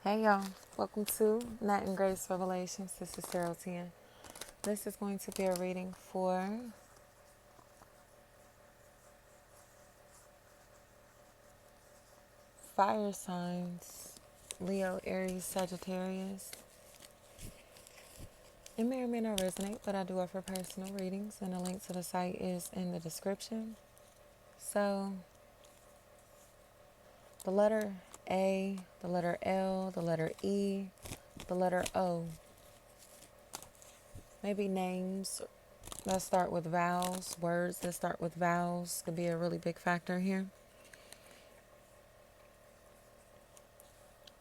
Hey y'all, welcome to Night and Grace Revelations. This is Sarah 10. This is going to be a reading for fire signs, Leo, Aries, Sagittarius. It may or may not resonate, but I do offer personal readings, and a link to the site is in the description. So, the letter A, the letter L, the letter E, the letter O. Maybe names that start with vowels, words that start with vowels could be a really big factor here.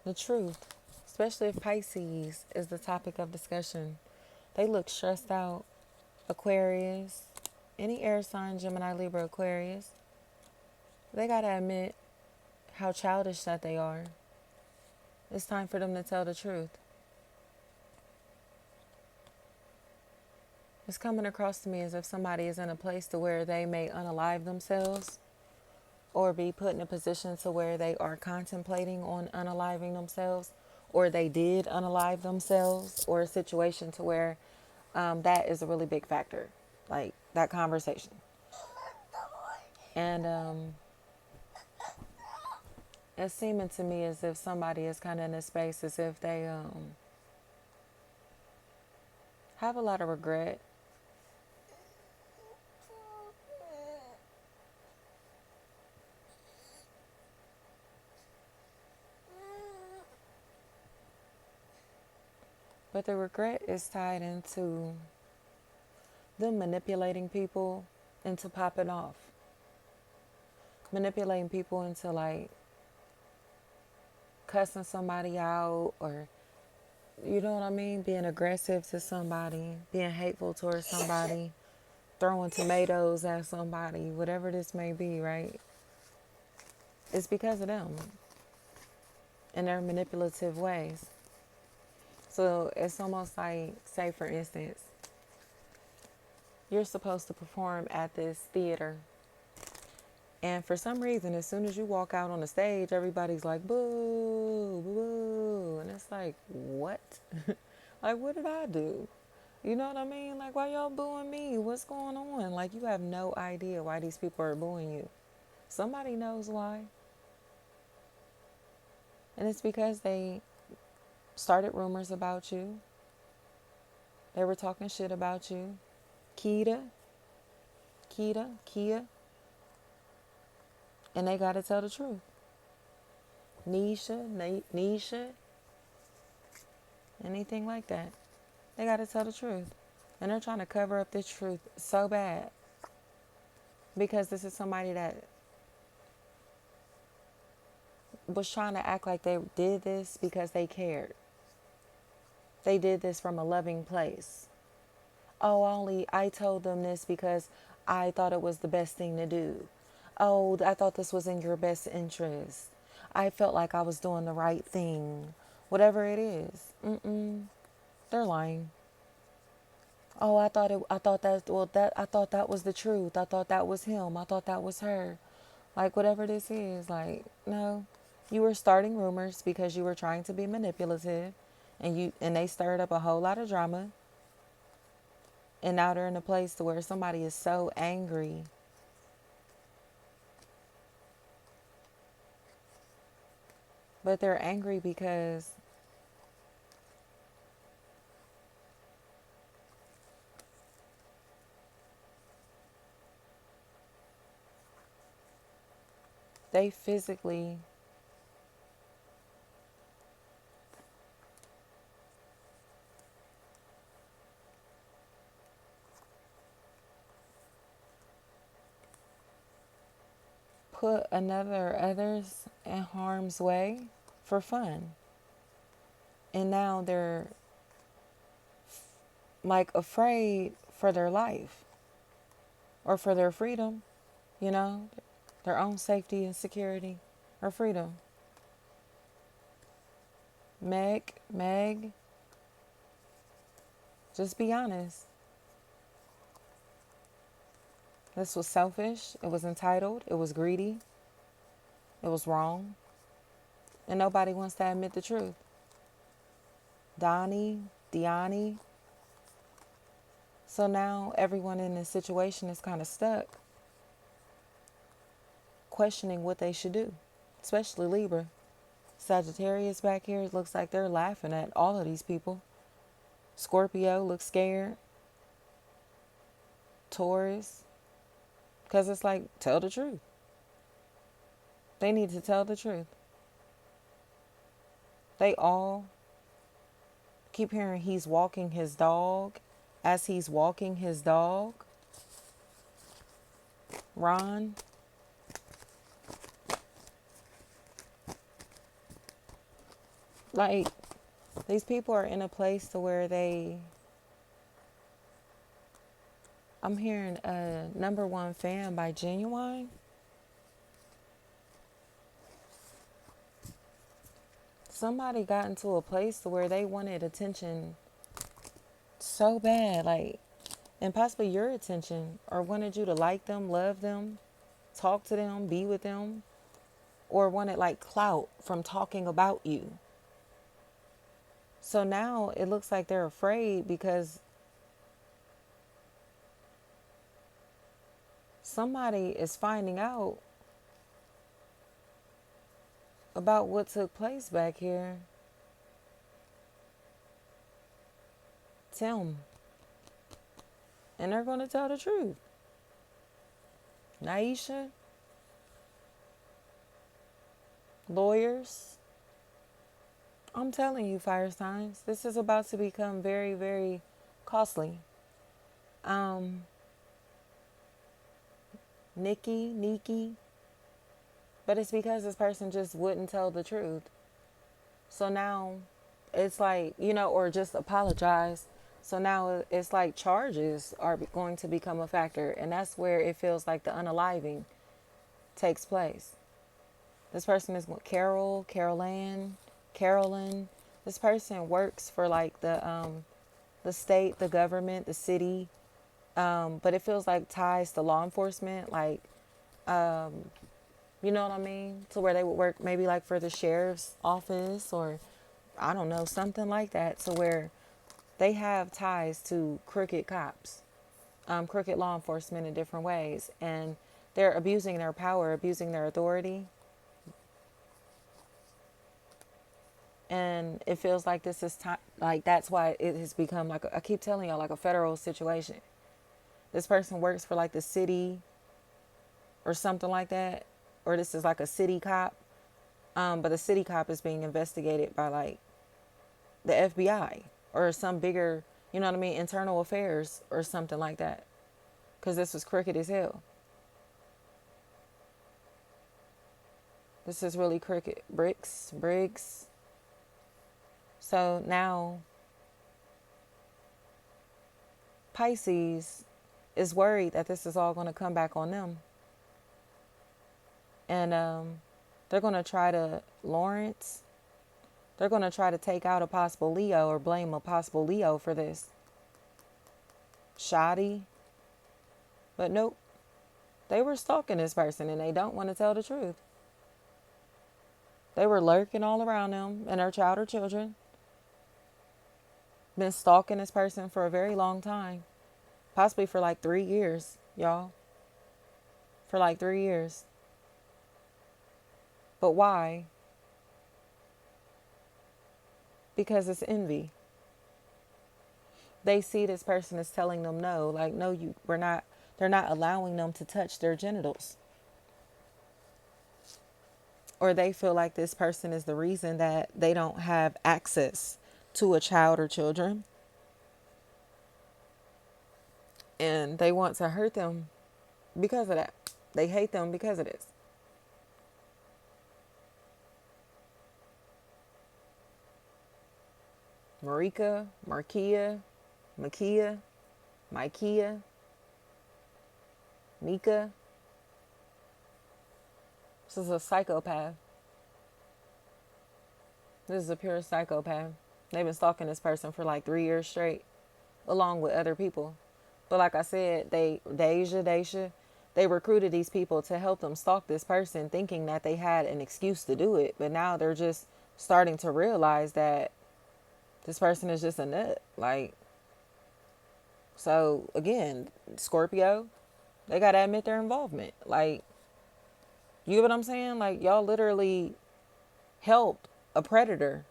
The truth, especially if Pisces is the topic of discussion. They look stressed out. Aquarius, any air sign, Gemini, Libra, Aquarius, they got to admit how childish that they are. It's time for them to tell the truth. It's coming across to me as if somebody is in a place to where they may unalive themselves or be put in a position to where they are contemplating on unaliving themselves, or they did unalive themselves, or a situation to where that is a really big factor, like that conversation. And it's seeming to me as if somebody is kind of in a space as if they have a lot of regret. But the regret is tied into them manipulating people into popping off. Manipulating people into like cussing somebody out, or you know what I mean? Being aggressive to somebody, being hateful towards somebody, throwing tomatoes at somebody, whatever this may be, right? It's because of them and their manipulative ways. So it's almost like, say for instance, you're supposed to perform at this theater. And for some reason, as soon as you walk out on the stage, everybody's like, boo, boo, boo. And it's like, what? Like, what did I do? You know what I mean? Like, why y'all booing me? What's going on? Like, you have no idea why these people are booing you. Somebody knows why. And it's because they started rumors about you. They were talking shit about you. Kia. And they got to tell the truth. Nisha, anything like that. They got to tell the truth. And they're trying to cover up this truth so bad. Because this is somebody that was trying to act like they did this because they cared. They did this from a loving place. Oh, I told them this because I thought it was the best thing to do. Oh, I thought this was in your best interest. I felt like I was doing the right thing. Whatever it is. They're lying. Oh, I thought that was the truth. I thought that was him. I thought that was her. Like, whatever this is, like, no. You were starting rumors because you were trying to be manipulative, and they stirred up a whole lot of drama. And now they're in a place to where somebody is so angry. But they're angry because they physically put others in harm's way for fun. And now they're like afraid for their life or for their freedom, you know, their own safety and security or freedom. Meg, just be honest. This was selfish. It was entitled. It was greedy. It was wrong. And nobody wants to admit the truth. Diani. So now everyone in this situation is kind of stuck, questioning what they should do, especially Libra. Sagittarius back here, it looks like they're laughing at all of these people. Scorpio looks scared. Taurus, because it's like, tell the truth. They need to tell the truth. They all keep hearing he's walking his dog. As he's walking his dog, Ron, like, these people are in a place to where I'm hearing Number One Fan by Genuine. Somebody got into a place to where they wanted attention so bad, like, and possibly your attention, or wanted you to like them, love them, talk to them, be with them, or wanted like clout from talking about you. So now it looks like they're afraid because somebody is finding out about what took place back here. Tim. And they're going to tell the truth. Naisha. Lawyers. I'm telling you, fire signs, this is about to become very, very costly. Nikki. But it's because this person just wouldn't tell the truth. So now it's like, or just apologize. So now it's like charges are going to become a factor. And that's where it feels like the unaliving takes place. This person is Carolyn. This person works for like the state, the government, the city. But it feels like ties to law enforcement, like, you know what I mean? To where they would work maybe like for the sheriff's office, or I don't know, something like that, to where they have ties to crooked cops, crooked law enforcement in different ways. And they're abusing their power, abusing their authority. And it feels like this is time, like that's why it has become like, I keep telling y'all, like a federal situation. This person works for like the city or something like that. Or this is like a city cop. But the city cop is being investigated by like the FBI or some bigger, you know what I mean, internal affairs or something like that. Because this was crooked as hell. This is really crooked. Briggs. So now Pisces is worried that this is all going to come back on them. And they're going to try to, Lawrence, they're going to try to take out a possible Leo or blame a possible Leo for this. Shoddy. But nope. They were stalking this person and they don't want to tell the truth. They were lurking all around them and their child or children. Been stalking this person for a very long time. Possibly for like 3 years, y'all. For like 3 years. But why? Because it's envy. They see this person as telling them no. Like, no, they're not allowing them to touch their genitals. Or they feel like this person is the reason that they don't have access to a child or children. And they want to hurt them because of that. They hate them because of this. Marika, Markia, Makia, Micaiah, Mika. This is a psychopath. This is a pure psychopath. They've been stalking this person for like 3 years straight, along with other people. But like I said, Deja, they recruited these people to help them stalk this person, thinking that they had an excuse to do it. But now they're just starting to realize that This person is just a nut. Like, so again, Scorpio, they got to admit their involvement. Like, you get what I'm saying? Like, y'all literally helped a predator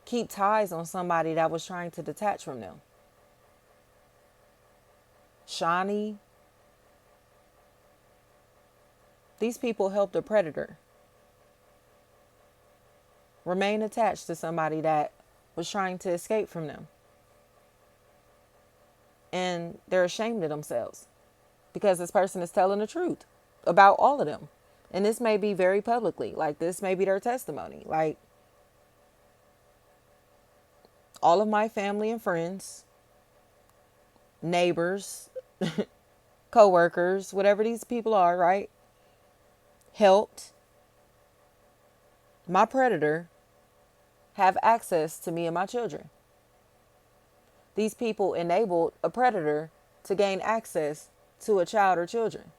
keep ties on somebody that was trying to detach from them. Shawnee, these people helped a predator remain attached to somebody that was trying to escape from them. And they're ashamed of themselves because this person is telling the truth about all of them. And this may be very publicly. Like, this may be their testimony. Like, all of my family and friends, neighbors, co-workers, whatever these people are, right, helped my predator have access to me and my children. These people enabled a predator to gain access to a child or children.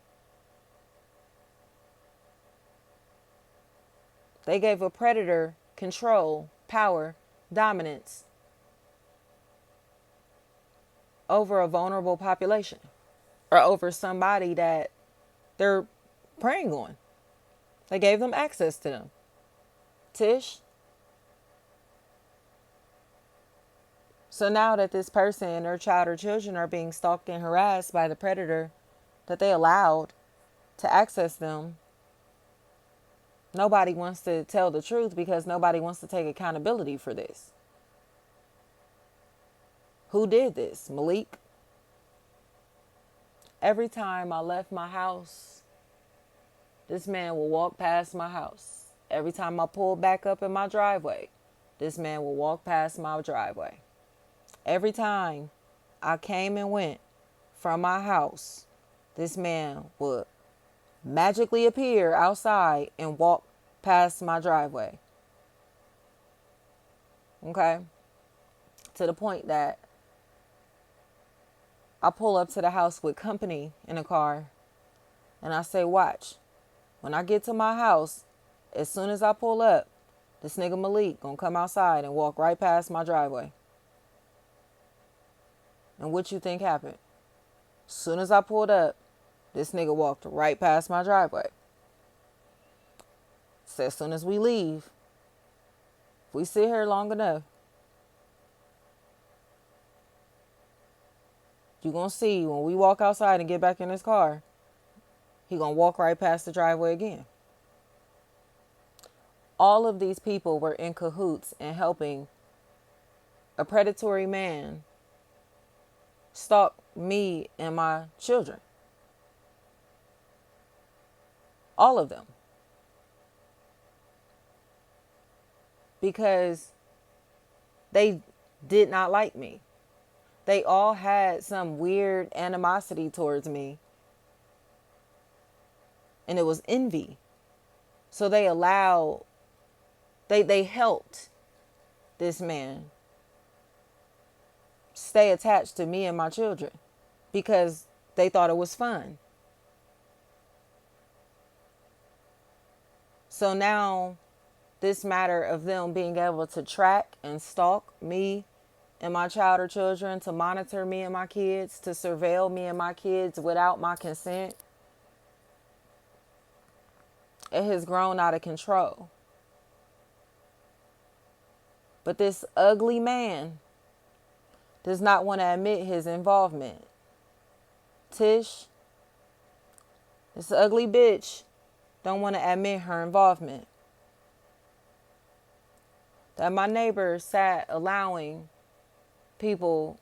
They gave a predator control, power, dominance over a vulnerable population or over somebody that they're preying on. They gave them access to them. Tish. So now that this person and their child or children are being stalked and harassed by the predator that they allowed to access them, nobody wants to tell the truth because nobody wants to take accountability for this. Who did this? Malik? Every time I left my house, this man will walk past my house. Every time I pulled back up in my driveway, this man will walk past my driveway. Every time I came and went from my house, this man would magically appear outside and walk past my driveway. Okay? To the point that I pull up to the house with company in a car and I say, watch, when I get to my house, as soon as I pull up, this nigga Malik gonna come outside and walk right past my driveway. And what you think happened? As soon as I pulled up, this nigga walked right past my driveway. So as soon as we leave, if we sit here long enough, you gonna see when we walk outside and get back in his car, he gonna walk right past the driveway again. All of these people were in cahoots in helping a predatory man stalk me and my children. All of them. Because they did not like me. They all had some weird animosity towards me. And it was envy. So they helped this man stay attached to me and my children because they thought it was fun. So now this matter of them being able to track and stalk me and my child or children, to monitor me and my kids, to surveil me and my kids without my consent, it has grown out of control. But this ugly man does not want to admit his involvement. Tish, this ugly bitch, don't want to admit her involvement. That my neighbor sat allowing people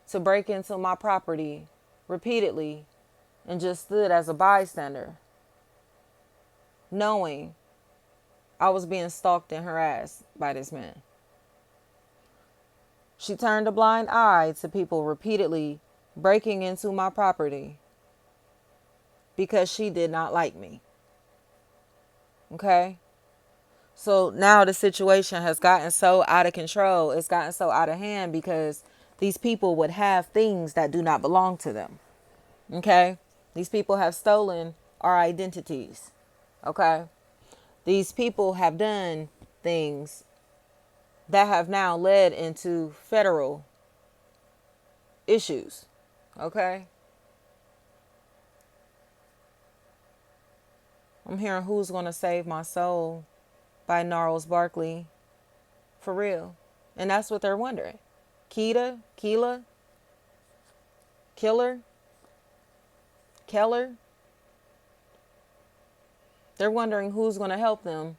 to break into my property repeatedly and just stood as a bystander, knowing I was being stalked and harassed by this man. She turned a blind eye to people repeatedly breaking into my property because she did not like me. Okay? So now the situation has gotten so out of control. It's gotten so out of hand because these people would have things that do not belong to them. Okay? These people have stolen our identities. Okay? These people have done things that have now led into federal issues. Okay? I'm hearing Who's Gonna Save My Soul by Gnarls Barkley. For real. And that's what they're wondering. Keela, Killer, Keller. They're wondering who's going to help them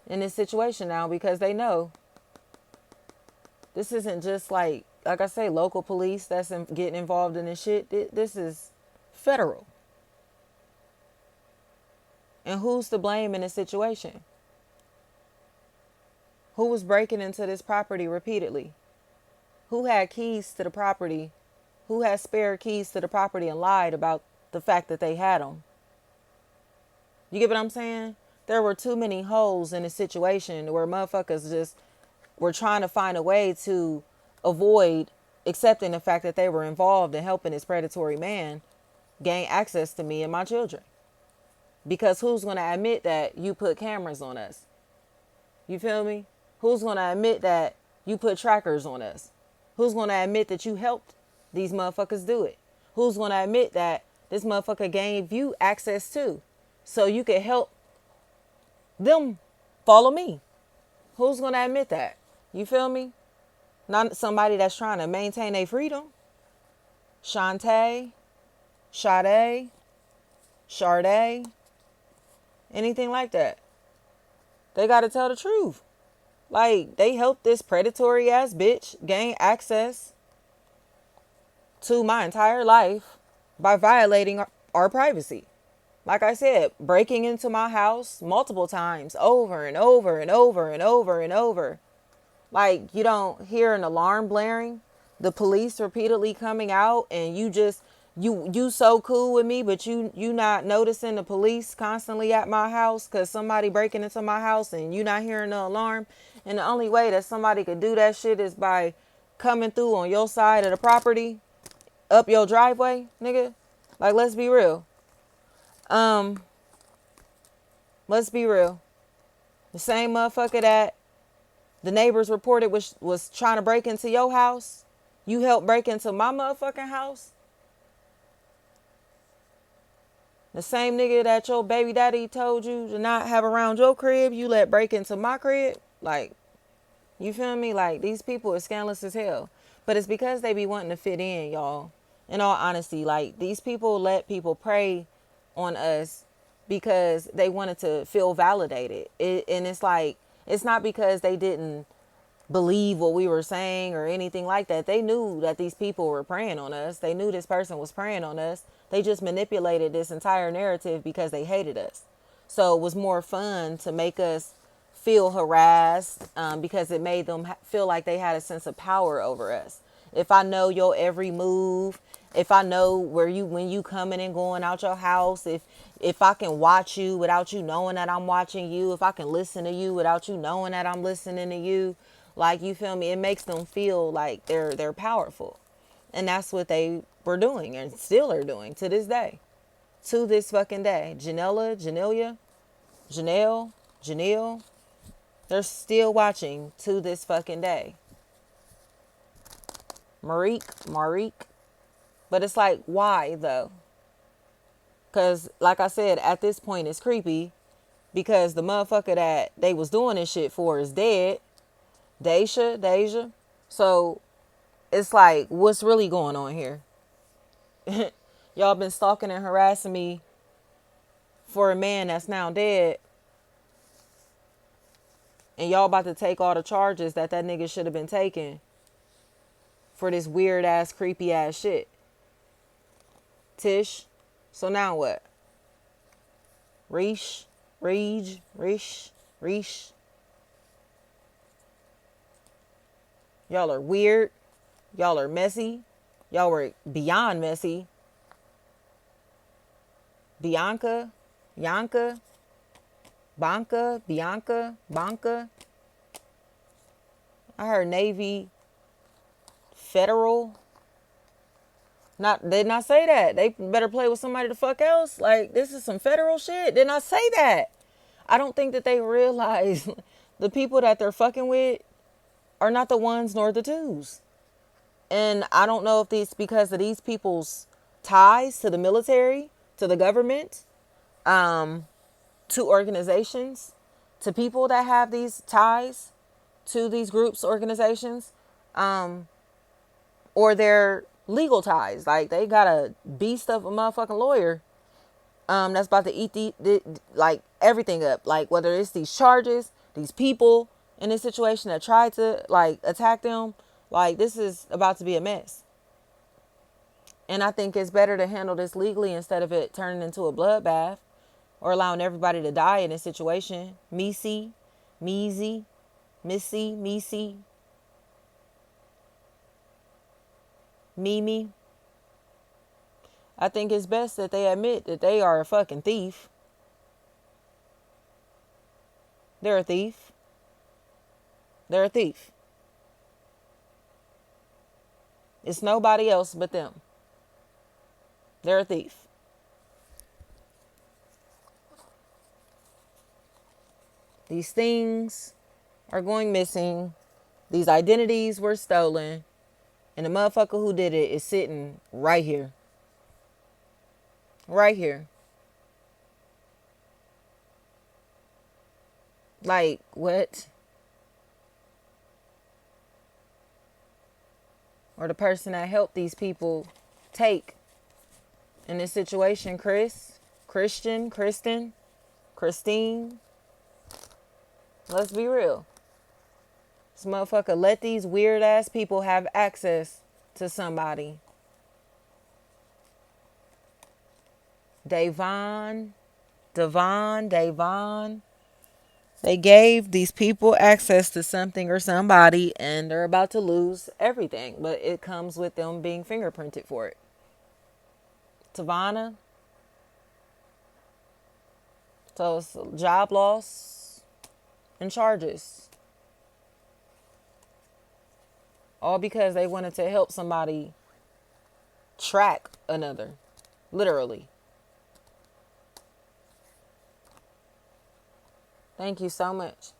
in this situation now, because they know this isn't just like I say, local police that's getting involved in this shit. This is federal. And who's to blame in this situation? Who was breaking into this property repeatedly? Who had keys to the property? Who had spare keys to the property and lied about the fact that they had them? You get what I'm saying? There were too many holes in the situation where motherfuckers just were trying to find a way to avoid accepting the fact that they were involved in helping this predatory man gain access to me and my children. Because who's going to admit that you put cameras on us? You feel me? Who's going to admit that you put trackers on us? Who's going to admit that you helped these motherfuckers do it? Who's going to admit that this motherfucker gave you access to, so you can help them follow me? Who's going to admit that? You feel me? Not somebody that's trying to maintain their freedom. Shantae, Sade, Sade, anything like that. They got to tell the truth. Like, they helped this predatory ass bitch gain access to my entire life by violating our privacy. Like I said, breaking into my house multiple times, over and over and over and over and over. Like, you don't hear an alarm blaring, the police repeatedly coming out, and you just, you so cool with me, but you not noticing the police constantly at my house because somebody breaking into my house and you not hearing the alarm. And the only way that somebody could do that shit is by coming through on your side of the property, up your driveway, nigga. Like, let's be real. Let's be real. The same motherfucker that the neighbors reported was trying to break into your house, you helped break into my motherfucking house. The same nigga that your baby daddy told you to not have around your crib, you let break into my crib. Like, you feel me? Like, these people are scandalous as hell. But it's because they be wanting to fit in, y'all. In all honesty, like, these people let people prey on us because they wanted to feel validated. And it's like, it's not because they didn't believe what we were saying or anything like that. They knew that these people were preying on us. They knew this person was preying on us. They just manipulated this entire narrative because they hated us. So it was more fun to make us feel harassed because it made them feel like they had a sense of power over us. If I know your every move, if I know when you coming and going out your house, if I can watch you without you knowing that I'm watching you, if I can listen to you without you knowing that I'm listening to you, like, you feel me? It makes them feel like they're powerful. And that's what they were doing and still are doing to this day. To this fucking day. Janelle, they're still watching to this fucking day. Marique. But it's like, why though? Because, like I said, at this point it's creepy because the motherfucker that they was doing this shit for is dead. Deja. So it's like, what's really going on here? Y'all been stalking and harassing me for a man that's now dead. And y'all about to take all the charges that nigga should have been taking for this weird ass, creepy ass shit. Tish. So now what? Reesh. Y'all are weird. Y'all are messy. Y'all were beyond messy. Bianca. I heard Navy Federal. Didn't I say that? They better play with somebody the fuck else. Like, this is some federal shit. Didn't I say that? I don't think that they realize the people that they're fucking with are not the ones nor the twos. And I don't know if it's because of these people's ties to the military, to the government, to organizations, to people that have these ties to these groups, organizations, or their legal ties. Like they got a beast of a motherfucking lawyer that's about to eat like everything up. Like whether it's these charges, these people in this situation that tried to like attack them, like this is about to be a mess. And I think it's better to handle this legally instead of it turning into a bloodbath or allowing everybody to die in this situation. Missy, Missy, Mimi. I think it's best that they admit that they are a fucking thief. They're a thief. They're a thief. It's nobody else but them. They're a thief. These things are going missing. These identities were stolen. And the motherfucker who did it is sitting right here. Right here. Like, what? Or the person that helped these people take in this situation, Christine. Let's be real. This motherfucker let these weird ass people have access to somebody. Davon. They gave these people access to something or somebody and they're about to lose everything. But it comes with them being fingerprinted for it. Tavana. So it's job loss and charges. All because they wanted to help somebody track another. Literally. Thank you so much.